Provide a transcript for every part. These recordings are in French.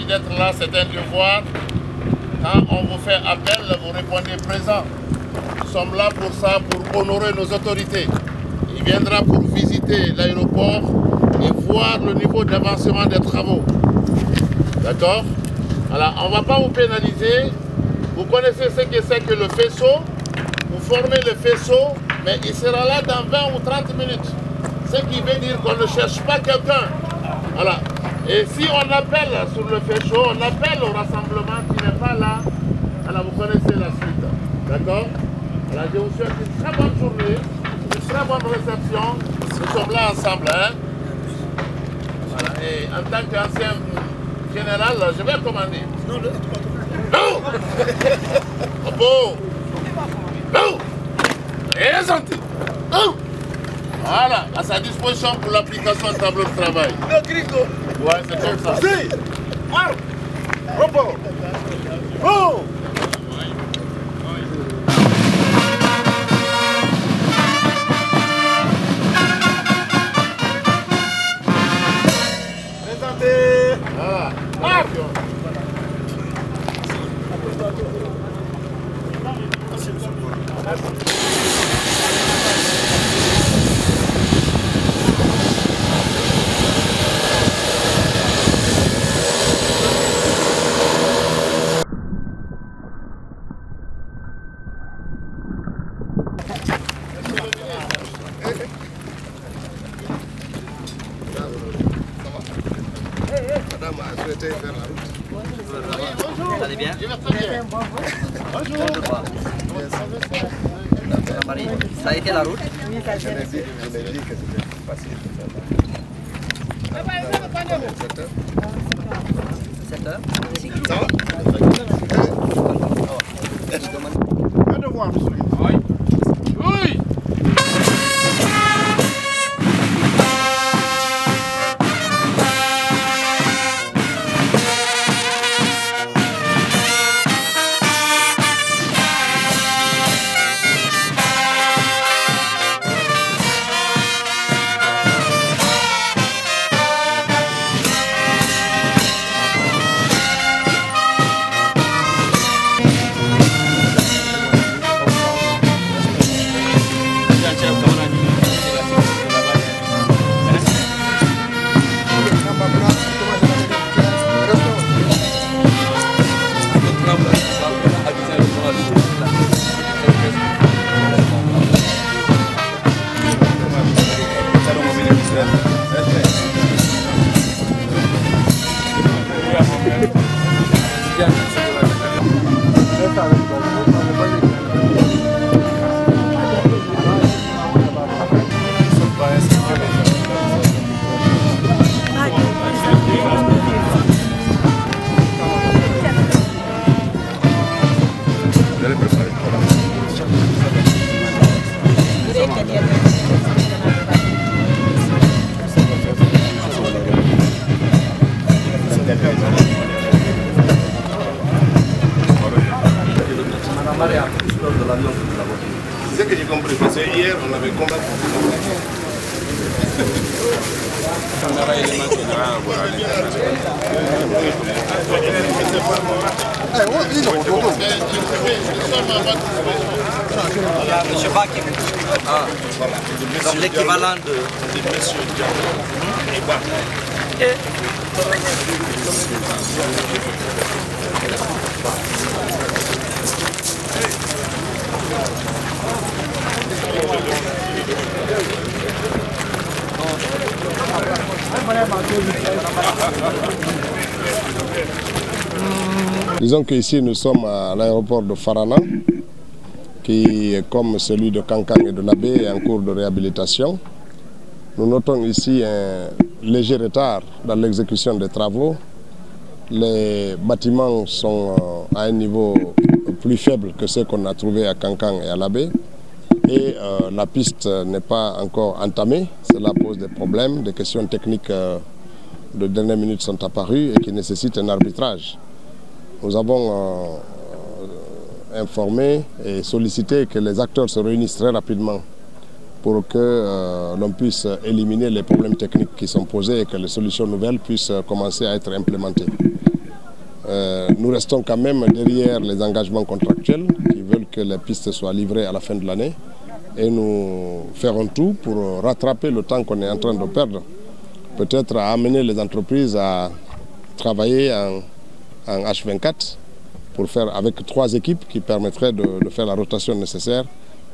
d'être là, c'est un devoir. Quand on vous fait appel, vous répondez présent. Nous sommes là pour ça, pour honorer nos autorités. Il viendra pour visiter l'aéroport et voir le niveau d'avancement des travaux. D'accord? Alors, on ne va pas vous pénaliser. Vous connaissez ce que c'est que le faisceau. Vous formez le faisceau, mais il sera là dans 20 ou 30 minutes. Ce qui veut dire qu'on ne cherche pas quelqu'un. Voilà. Et si on appelle sur le faisceau, on appelle au rassemblement qui n'est pas là, alors vous connaissez la suite. D'accord? Alors je vous souhaite une très bonne journée, une très bonne réception. Nous sommes là ensemble. Hein? Voilà. Et en tant qu'ancien général, je vais commander. Non! Bon! Non! Présenté! Non! Voilà, à sa disposition pour l'application du tableau de travail. Ouais, c'est comme ça. Si! Repos! Oh! Présentez! Voilà. Madame a souhaité faire la route. Bonjour. Vous allez bien? Je vais très bien. Bonjour. Ça a été la route? Je l'ai dit que c'était facile de faire la route. 7 heures. 7 heures? Ça va? Un devoir, monsieur. Oui. Oui. C'est ce que j'ai compris, parce que hier on avait combattu. Monsieur Bakim. Ah, voilà. Donc l'équivalent de Monsieur Diallo et Bak. Disons qu'ici nous sommes à l'aéroport de Farana, qui, comme celui de Kankan et de Labé, est en cours de réhabilitation. Nous notons ici un léger retard dans l'exécution des travaux. Les bâtiments sont à un niveau plus faible que ceux qu'on a trouvés à Kankan et à Labé. Et la piste n'est pas encore entamée. Cela pose des problèmes, des questions techniques de dernière minute sont apparues et qui nécessitent un arbitrage. Nous avons informé et sollicité que les acteurs se réunissent très rapidement pour que l'on puisse éliminer les problèmes techniques qui sont posés et que les solutions nouvelles puissent commencer à être implémentées. nous restons quand même derrière les engagements contractuels qui veulent que les pistes soient livrées à la fin de l'année. Et nous ferons tout pour rattraper le temps qu'on est en train de perdre. Peut-être à amener les entreprises à travailler en H24 pour faire avec 3 équipes qui permettraient de faire la rotation nécessaire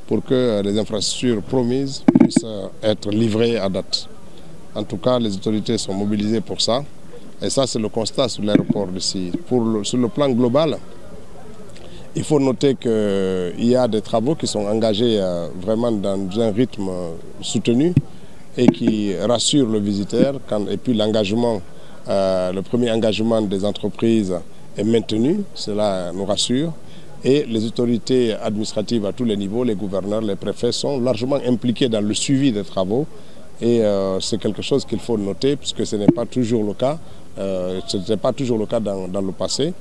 pour que les infrastructures promises puissent être livrées à date. En tout cas, les autorités sont mobilisées pour ça. Et ça, c'est le constat sur l'aéroport d'ici. Sur le plan global, il faut noter qu'il y a des travaux qui sont engagés vraiment dans un rythme soutenu et qui rassurent le visiteur. Et puis l'engagement, le premier engagement des entreprises est maintenu, cela nous rassure. Et les autorités administratives à tous les niveaux, les gouverneurs, les préfets sont largement impliqués dans le suivi des travaux. Et c'est quelque chose qu'il faut noter puisque ce n'est pas toujours le cas. Ce n'était pas toujours le cas dans le passé.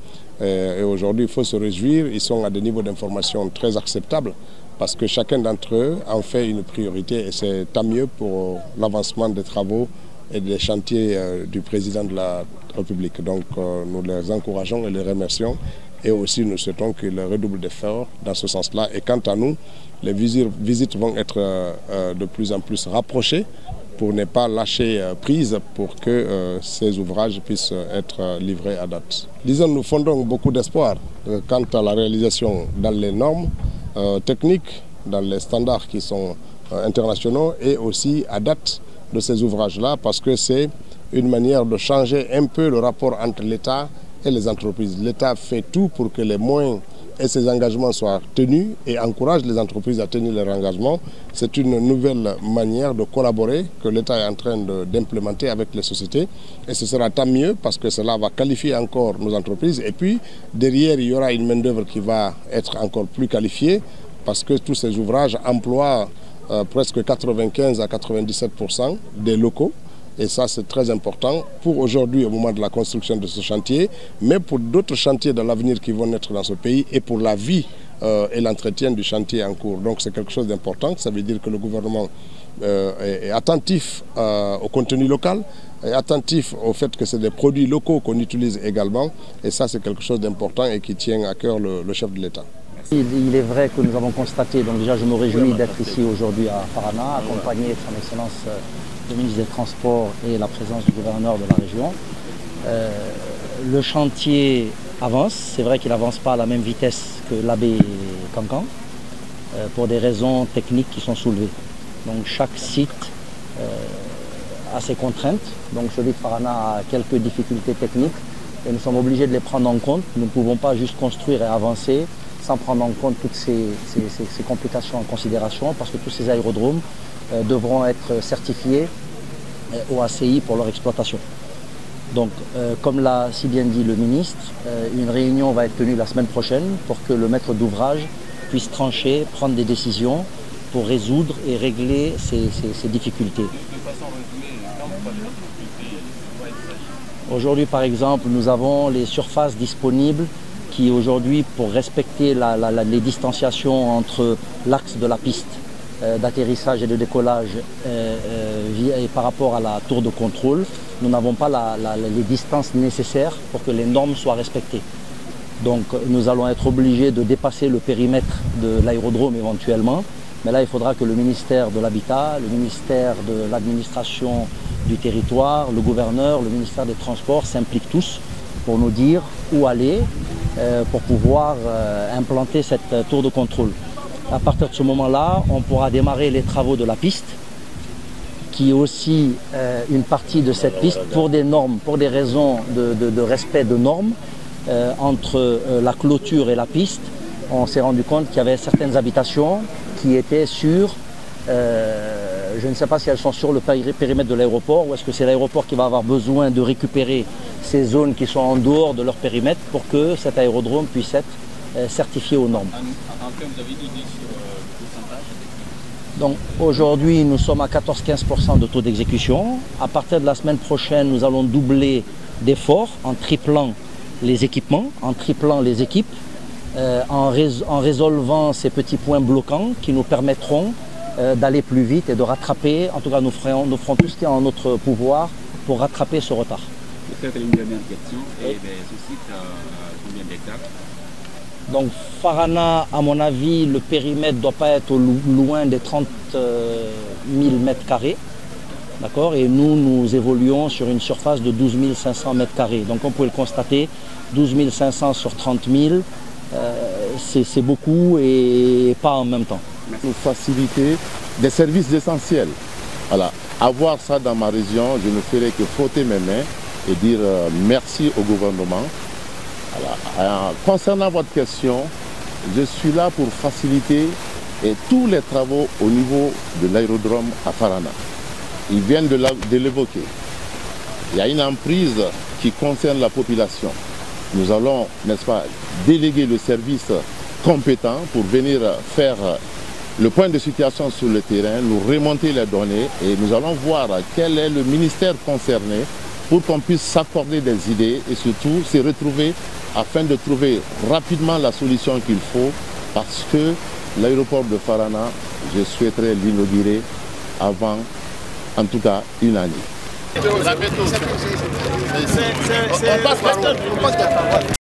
Et aujourd'hui, il faut se réjouir. Ils sont à des niveaux d'information très acceptables parce que chacun d'entre eux en fait une priorité et c'est tant mieux pour l'avancement des travaux et des chantiers du président de la République. Donc nous les encourageons et les remercions et aussi nous souhaitons qu'ils redoublent d'efforts dans ce sens-là. Et quant à nous, les visites vont être de plus en plus rapprochées pour ne pas lâcher prise pour que ces ouvrages puissent être livrés à date. Disons, nous fondons beaucoup d'espoir quant à la réalisation dans les normes techniques, dans les standards qui sont internationaux et aussi à date de ces ouvrages-là parce que c'est une manière de changer un peu le rapport entre l'État et les entreprises. L'État fait tout pour que les moyens et ses engagements soient tenus et encourage les entreprises à tenir leurs engagements. C'est une nouvelle manière de collaborer que l'État est en train d'implémenter avec les sociétés et ce sera tant mieux parce que cela va qualifier encore nos entreprises et puis derrière il y aura une main-d'œuvre qui va être encore plus qualifiée parce que tous ces ouvrages emploient presque 95 à 97% des locaux. Et ça, c'est très important pour aujourd'hui, au moment de la construction de ce chantier, mais pour d'autres chantiers dans l'avenir qui vont naître dans ce pays et pour la vie et l'entretien du chantier en cours. Donc c'est quelque chose d'important. Ça veut dire que le gouvernement est attentif au contenu local, est attentif au fait que c'est des produits locaux qu'on utilise également. Et ça, c'est quelque chose d'important et qui tient à cœur le chef de l'État. Il est vrai que nous avons constaté, donc déjà je me réjouis d'être ici aujourd'hui à Farana, accompagné de son Excellence le ministre des Transports et la présence du gouverneur de la région. Le chantier avance, c'est vrai qu'il n'avance pas à la même vitesse que l'Abbé Cancan, pour des raisons techniques qui sont soulevées. Donc chaque site a ses contraintes, donc celui de Farana a quelques difficultés techniques et nous sommes obligés de les prendre en compte. Nous ne pouvons pas juste construire et avancer sans prendre en compte toutes ces complications en considération parce que tous ces aérodromes devront être certifiés au ACI pour leur exploitation. Donc, comme l'a si bien dit le ministre, une réunion va être tenue la semaine prochaine pour que le maître d'ouvrage puisse trancher, prendre des décisions pour résoudre et régler ces difficultés. Aujourd'hui, par exemple, nous avons les surfaces disponibles qui aujourd'hui, pour respecter les distanciations entre l'axe de la piste d'atterrissage et de décollage et par rapport à la tour de contrôle, nous n'avons pas les distances nécessaires pour que les normes soient respectées. Donc nous allons être obligés de dépasser le périmètre de l'aérodrome éventuellement, mais là il faudra que le ministère de l'Habitat, le ministère de l'administration du territoire, le gouverneur, le ministère des Transports s'impliquent tous pour nous dire où aller pour pouvoir implanter cette tour de contrôle. À partir de ce moment-là, on pourra démarrer les travaux de la piste, qui est aussi une partie de cette piste pour des normes, pour des raisons de respect de normes. Entre la clôture et la piste, on s'est rendu compte qu'il y avait certaines habitations qui étaient sur, je ne sais pas si elles sont sur le périmètre de l'aéroport ou est-ce que c'est l'aéroport qui va avoir besoin de récupérer ces zones qui sont en dehors de leur périmètre pour que cet aérodrome puisse être certifié aux normes. En termes, vous avez une idée sur le pourcentage? Donc aujourd'hui, nous sommes à 14-15% de taux d'exécution. À partir de la semaine prochaine, nous allons doubler d'efforts en triplant les équipements, en triplant les équipes, en résolvant ces petits points bloquants qui nous permettront d'aller plus vite et de rattraper, en tout cas nous ferons tout ce qui est en notre pouvoir pour rattraper ce retard. Peut-être une dernière question. Et ce site a combien d'hectares? Donc Farana, à mon avis, le périmètre ne doit pas être loin des 30 000 mètres carrés. D'accord. Et nous évoluons sur une surface de 12 500 mètres carrés. Donc on peut le constater, 12 500 sur 30 000, c'est beaucoup et pas en même temps. Nous faciliter des services essentiels. Voilà. Avoir ça dans ma région, je ne ferai que frotter mes mains et dire merci au gouvernement. Voilà. Concernant votre question, je suis là pour faciliter tous les travaux au niveau de l'aérodrome à Farana. Ils viennent de l'évoquer. Il y a une emprise qui concerne la population. Nous allons, n'est-ce pas, déléguer le service compétent pour venir faire le point de situation sur le terrain, nous remonter les données et nous allons voir quel est le ministère concerné pour qu'on puisse s'accorder des idées et surtout se retrouver afin de trouver rapidement la solution qu'il faut parce que l'aéroport de Farana, je souhaiterais l'inaugurer avant, en tout cas, une année. On passe par où?